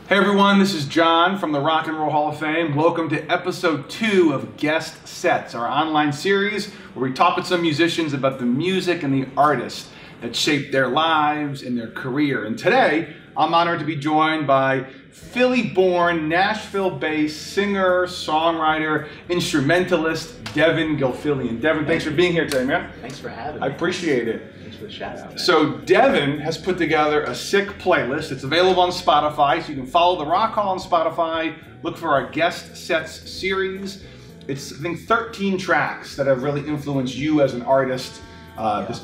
Hey everyone, this is John from the Rock and Roll Hall of Fame. Welcome to episode 2 of Guest Sets, our online series where we talk with some musicians about the music and the artists that shaped their lives and their career. And today, I'm honored to be joined by Philly-born, Nashville-based singer, songwriter, instrumentalist, Devon Gilfillian. Devon, thanks for being here today, man. Thanks for having me. I appreciate it. Thanks for the shout out. So Devon has put together a sick playlist. It's available on Spotify, so you can follow the Rock Hall on Spotify, look for our Guest Sets series. It's, I think, 13 tracks that have really influenced you as an artist,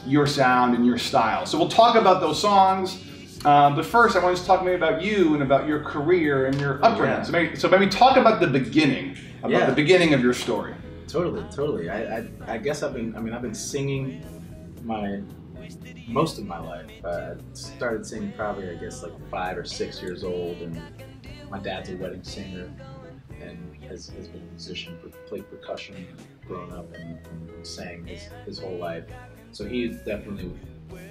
your sound and your style. So we'll talk about those songs. But first, I want to talk maybe about you and about your career and your upbringing. Yeah. So maybe talk about the beginning, the beginning of your story. Totally. I guess I've been singing most of my life. I started singing probably, I guess, like 5 or 6 years old, and my dad's a wedding singer and has been a musician, played percussion growing up and sang his whole life. So he definitely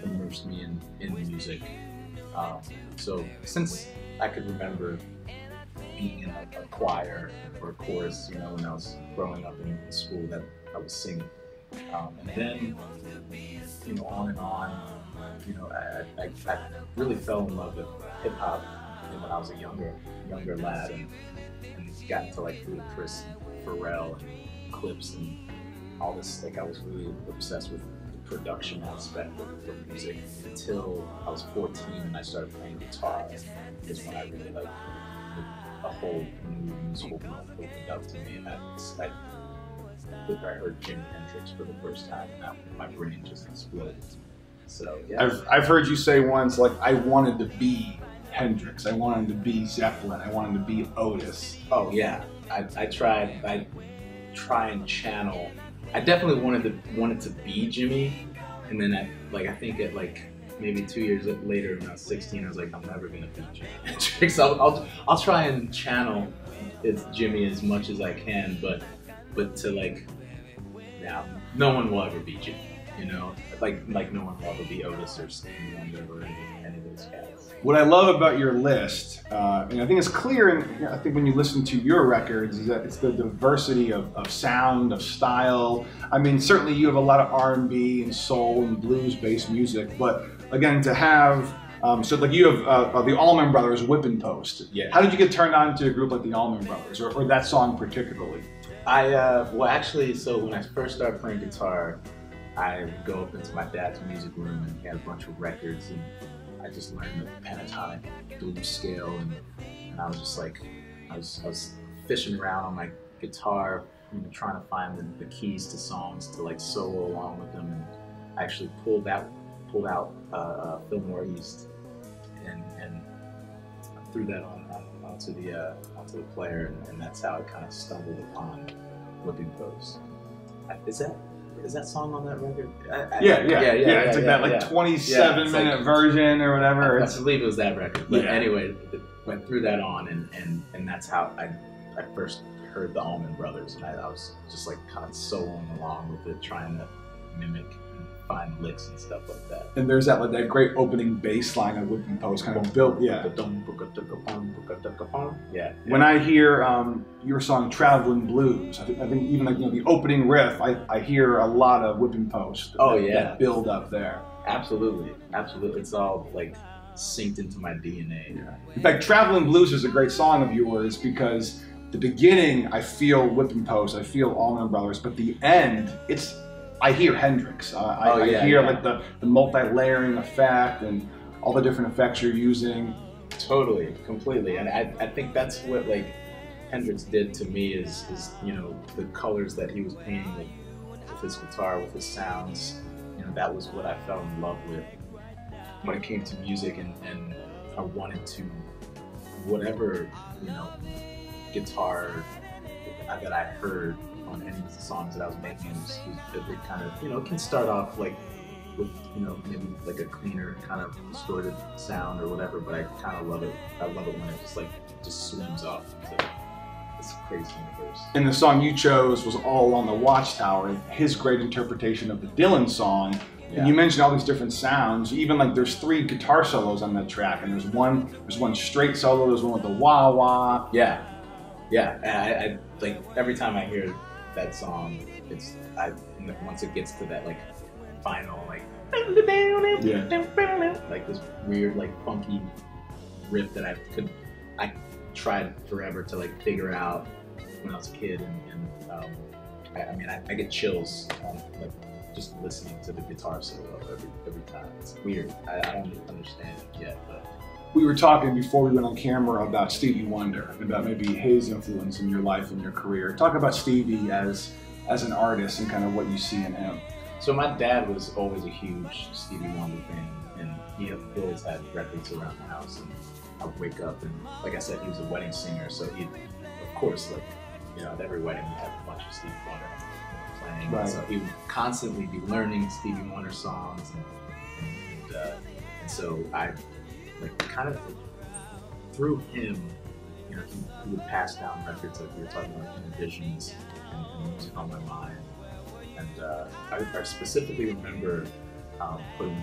immersed me in music. So since I could remember being in a choir or a chorus, when I was growing up in school, that I was singing. And then, on and on, I really fell in love with hip hop when I was a younger lad, and got into like Chris and Pharrell and Clips and all this. Like, I was really obsessed with the production aspect of music until I was 14 and I started playing guitar. Is when I really like a whole new musical world opened up to me, and I heard Jimi Hendrix for the first time, and my brain just exploded. So yeah. I've heard you say once, like, I wanted to be Hendrix, I wanted to be Zeppelin, I wanted to be Otis. Oh yeah, I try and channel. I definitely wanted to be Jimmy, and then I think at like maybe 2 years later, when I was 16, I was like, I'm never gonna be Jimi Hendrix. I'll try and channel Jimmy as much as I can, but to like, yeah, no one will ever be Jimmy, like no one will ever be Otis or Stevie Wonder or any of those guys. What I love about your list, and I think it's clear, and I think when you listen to your records, is that it's the diversity of sound, of style. I mean, certainly you have a lot of R&B and soul and blues-based music, but again, to have, so like you have the Allman Brothers, Whippin' Post. Yeah. How did you get turned on to a group like the Allman Brothers, or that song particularly? Well, actually, so when I first started playing guitar, I would go up into my dad's music room, and he had a bunch of records, and I just learned the pentatonic blues scale, and I was just like, I was fishing around on my guitar, trying to find the keys to songs to like solo along with them, and I actually pulled out Fillmore East and threw that onto the player, and that's how I kind of stumbled upon Whipping Post. Is that song on that record? Yeah. It's like that 27-minute version or whatever. I believe it was that record. But anyway, went through that on, and that's how I first heard the Allman Brothers, and I was just like kind of soloing along with it, trying to mimic and find licks and stuff like that. And there's that great opening bass line of Whipping Post kind of built, yeah. When I hear your song Traveling Blues, I think even like the opening riff, I hear a lot of Whipping Post. That build up there. Absolutely. It's all like synced into my DNA. Yeah. In fact, Traveling Blues is a great song of yours because the beginning I feel Whipping Post, I feel Allman Brothers, but the end I hear Hendrix. I hear like the multi-layering effect and all the different effects you're using. Totally, completely, and I think that's what like Hendrix did to me is the colors that he was painting with his guitar, with his sounds. That was what I fell in love with when it came to music, and I wanted to whatever guitar that I heard on any of the songs that I was making. It kind of, it can start off like with, maybe like a cleaner kind of distorted sound or whatever, but I kind of love it. I love it when it just swings off into this crazy universe. And the song you chose was All Along the Watchtower. His great interpretation of the Dylan song And you mentioned all these different sounds. Even like there's 3 guitar solos on that track, and there's one straight solo, there's one with the wah wah. Yeah, yeah. And I like every time I hear that song, once it gets to that like final like like this weird like funky riff that I tried forever to like figure out when I was a kid, and I get chills like just listening to the guitar solo every time. It's weird. I don't understand it yet, but we were talking before we went on camera about Stevie Wonder and about maybe his influence in your life and your career. Talk about Stevie as an artist and kind of what you see in him. So my dad was always a huge Stevie Wonder fan, and he always had records around the house. And I would wake up, and like I said, he was a wedding singer, so he, of course, like at every wedding we had a bunch of Stevie Wonder playing. Right. So he would constantly be learning Stevie Wonder songs, and so I like kind of through him, he would pass down records like we were talking about, Visions and Music on My Mind. And I specifically remember putting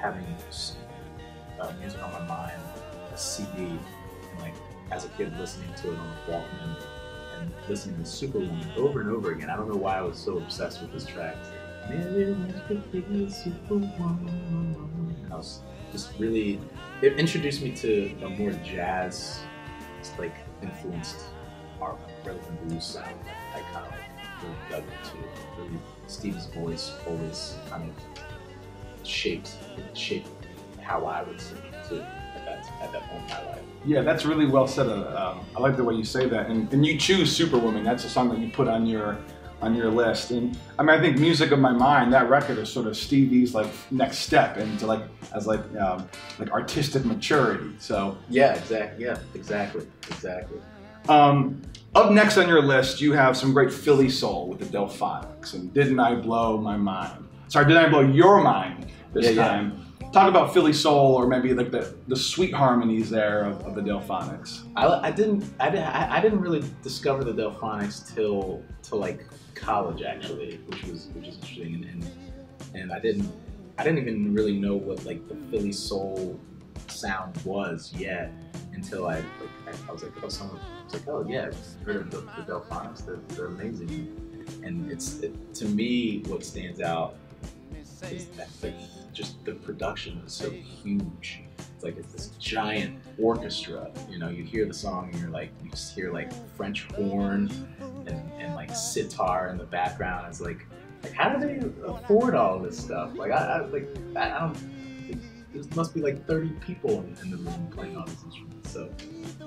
having Music on My Mind, a CD, and like as a kid listening to it on the Walkman and listening to Superwoman over and over again. I don't know why I was so obsessed with this track. And I was just really, it introduced me to a more jazz, like influenced rhythm and blues sound. I kind of really dug into. Really, Stevie's voice always kind of shaped how I would sing too at that point in my life. Yeah, that's really well said. I like the way you say that. And you choose Superwoman. That's a song that you put on your list. And I mean, I think Music of My Mind, that record is sort of Stevie's like next step into like artistic maturity. So yeah, exactly. Yeah, exactly. Up next on your list, you have some great Philly soul with the Delphonics and Didn't I Blow My Mind? Sorry, Didn't I Blow Your Mind this time? Yeah. Talk about Philly soul, or maybe like the sweet harmonies there of the Delphonics. I didn't really discover the Delphonics till like college actually, which is interesting, and I didn't even really know what like the Philly soul sound was yet until I was like, oh yeah, I've heard of the Delphonics. They're amazing, and to me what stands out is that just the production is so huge. It's like it's this giant orchestra. You hear the song and you just hear like French horn and like sitar in the background. It's like how do they afford all this stuff? Like I don't. There must be like 30 people in the room playing all these instruments. So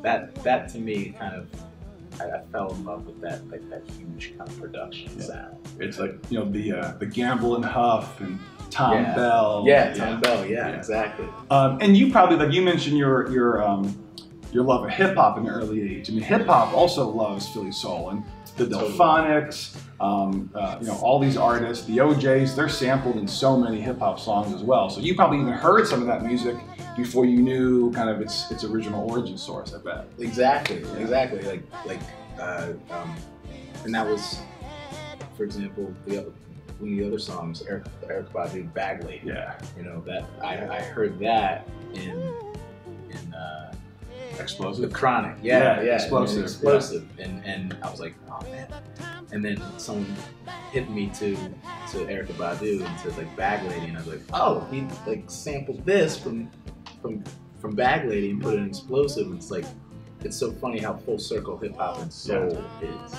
that to me kind of, I fell in love with that huge kind of production sound. It's like the Gamble and Huff and Tom Bell. Tom Bell. Yeah, exactly. And you probably, like you mentioned, your love of hip hop in the early age. I mean, hip hop also loves Philly soul, and the Delphonics, all these artists, the OJs, they're sampled in so many hip hop songs as well. So you probably even heard some of that music before you knew kind of its original origin source, I bet. Exactly. And that was, for example, one of the other songs, Erykah Badu, Bag Lady. Yeah. That I heard that in Explosive. The Chronic. Yeah. Explosive. Yeah. And I was like, oh man. And then someone hit me to Erykah Badu and to like Bag Lady, and I was like, oh, he like sampled this from Bag Lady and put it in Explosive. It's like, it's so funny how full circle hip hop and soul is.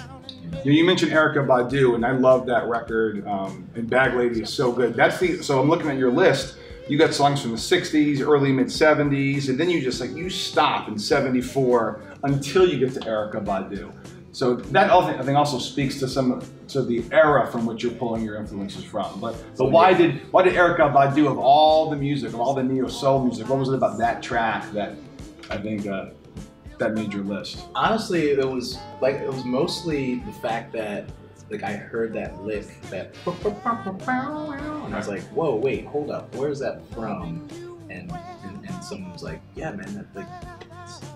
You mentioned Erykah Badu, and I love that record. And Bag Lady is so good. So I'm looking at your list. You got songs from the 60s, early mid 70s, and then you stop in 74 until you get to Erykah Badu. So that I think also speaks to the era from which you're pulling your influences from. But why did Erykah Badu, of all the music, of all the neo soul music, what was it about that track that I think that made your list? Honestly, it was mostly the fact that like I heard that lick, that and I was like, whoa, wait, hold up, where's that from? And someone was like, yeah, man, that like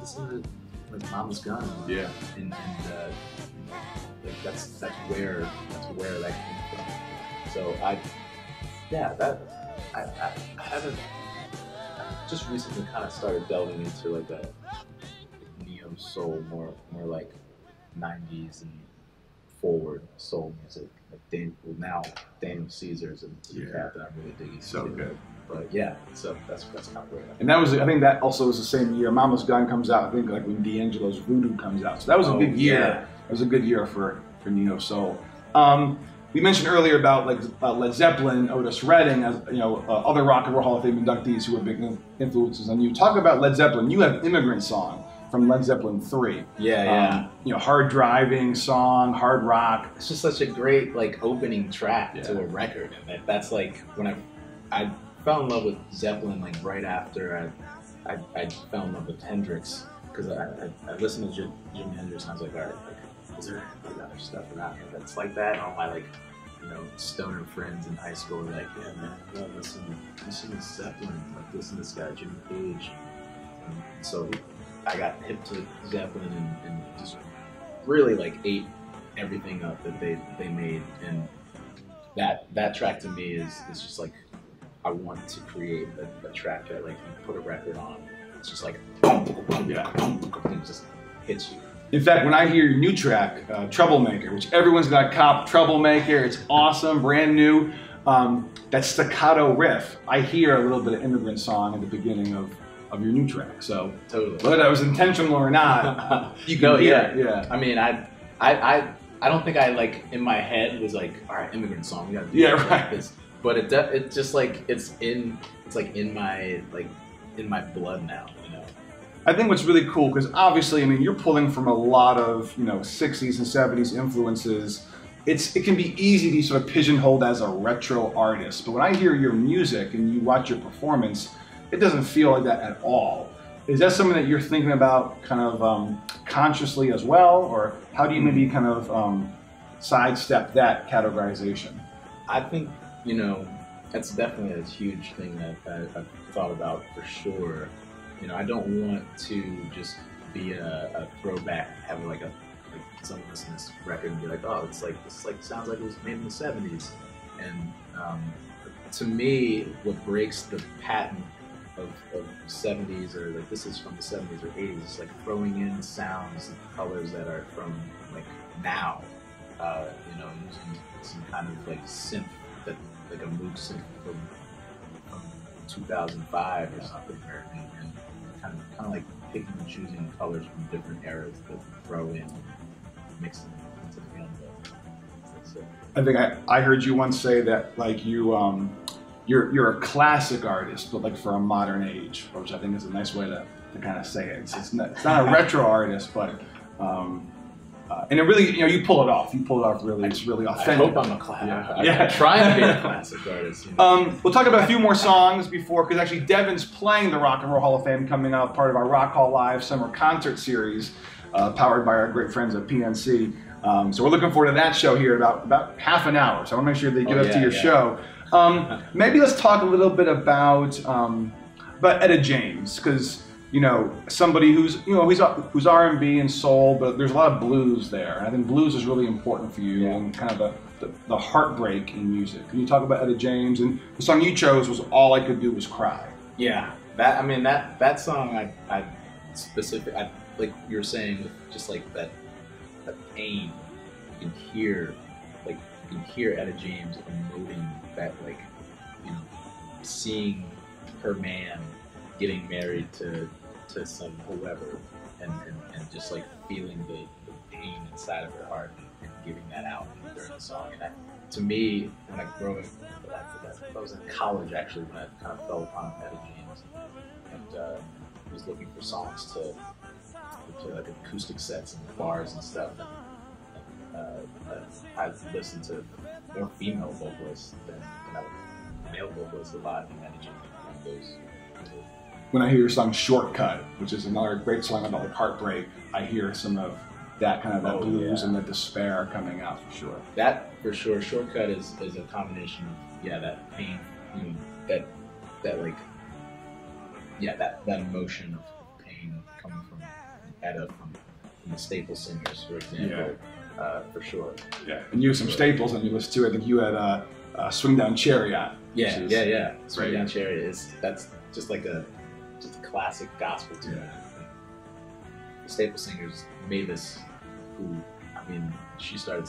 this is like Mama's Gun. Yeah. And like that's where that came from. So Yeah, I haven't. I just recently kind of started delving into like a neo soul, more like '90s and forward soul music. Like now Daniel Caesar's and cat that I'm really digging. So good. But yeah, so that's kind of weird. And that was, I think that also was the same year. Mama's Gun comes out, I think like when D'Angelo's Voodoo comes out. So that was a big year. Yeah. It was a good year for neo soul. We mentioned earlier about like Led Zeppelin, Otis Redding, as other Rock and Roll Hall of Fame inductees who were big influences on you. Talk about Led Zeppelin. You have "Immigrant Song" from Led Zeppelin 3. Yeah. Hard driving song, hard rock. It's just such a great like opening track to a record, and that's like when I fell in love with Zeppelin like right after I fell in love with Hendrix, because I listened to Jimi Hendrix and I was like, all right, like, is there any other stuff around here that's like that? And all my like stoner friends in high school were like, yeah man, listen to Zeppelin, like listen to this guy Jimmy Page. And so I got hip to Zeppelin and just really like ate everything up that they made, and that track to me is just like, I want to create a track that like you put a record on, it's just like boom, boom, boom, boom, boom, boom, it just hits you. In fact, when I hear your new track, Troublemaker, which everyone's got to cop, Troublemaker, it's awesome, brand new. That staccato riff, I hear a little bit of Immigrant Song at the beginning of your new track. So totally, whether that was intentional or not, you can hear it. Yeah. I mean, I don't think I like in my head was like, all right, Immigrant Song, we gotta do like this. But it just like it's in my blood now. I think what's really cool, because obviously, I mean, you're pulling from a lot of 60s and 70s influences. It can be easy to be sort of pigeonholed as a retro artist, but when I hear your music and you watch your performance, it doesn't feel like that at all. Is that something that you're thinking about kind of consciously as well, or how do you maybe kind of sidestep that categorization? I think, that's definitely a huge thing that I've thought about for sure. I don't want to just be a throwback, have like someone listen to this record and be like, oh, this sounds like it was made in the '70s. And to me, what breaks the pattern of '70s, or like this is from the '70s or '80s, is like throwing in sounds and colors that are from like now. Using some kind of like synth, that like a Moog synth from 2005 or something, and kind of like picking and choosing colors from different eras to throw in, mix them into the film. That's it. I think I heard you once say that like you're a classic artist, but like for a modern age, which I think is a nice way to kind of say it. It's not a retro artist, but and it really, you pull it off. You pull it off really. It's really authentic. I hope I'm a classic. Yeah. I try and be a classic artist. We'll talk about a few more songs before, because actually Devon's playing the Rock and Roll Hall of Fame coming up, part of our Rock Hall Live Summer Concert Series, powered by our great friends at PNC. So we're looking forward to that show here in about half an hour. So I want to make sure they get up to your show. Maybe let's talk a little bit about Etta James, because somebody who's R&B and soul, but there's a lot of blues there. And I think blues is really important for you, and kind of the heartbreak in music. Can you talk about Etta James? And the song you chose was "All I Could Do Was Cry." Yeah, that song I like you were saying, just like that pain. You can hear Etta James emoting that, like, seeing her man getting married to some whoever, and just like feeling the pain inside of her heart and giving that out during the song. And that, to me, when I was in college actually, when I kind of fell upon Etta James and was looking for songs to like acoustic sets and bars and stuff. I listened to more female vocalists than male vocalists a lot, and Etta James. When I hear your song "Shortcut," which is another great song about like heartbreak, I hear some of that kind of that blues and the despair coming out for sure. That for sure. "Shortcut" is a combination of that pain, that emotion of pain coming from Etta, from the Staple Singers, for example. For sure. Yeah, and you have some staples on your list too. I think you had Swing Down Chariot. Yeah, yeah. Swing Down Chariot that's just like a classic gospel tune. Yeah. The Staple Singers, Mavis, who, I mean, she started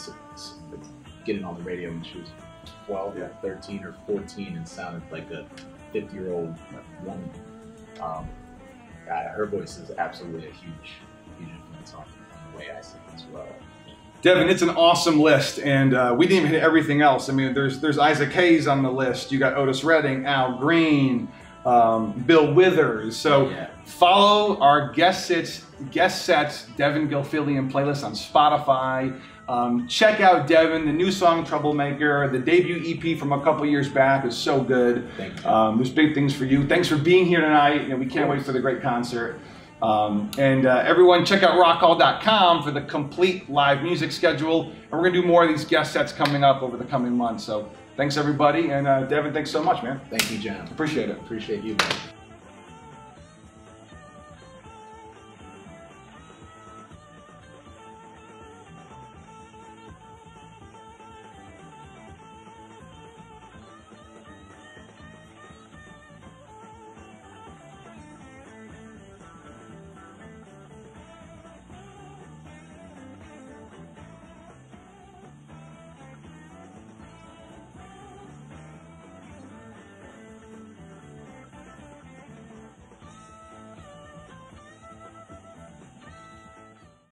getting on the radio when she was 12 or 13 or 14 and sounded like a 50-year-old woman. Her voice is absolutely a huge influence on the way I sing as well. Devon, it's an awesome list, and we didn't even hit everything else. I mean, there's Isaac Hayes on the list. You got Otis Redding, Al Green, Bill Withers. So follow our guest sets Devon Gilfillian playlist on Spotify. Check out Devon, the new song Troublemaker. The debut EP from a couple years back is so good. Thank you. There's big things for you. Thanks for being here tonight. We can't wait for the great concert. Everyone check out rockhall.com for the complete live music schedule. And we're going to do more of these guest sets coming up over the coming months. So thanks everybody. And Devon, thanks so much, man. Thank you, John. Appreciate it. Appreciate you, man.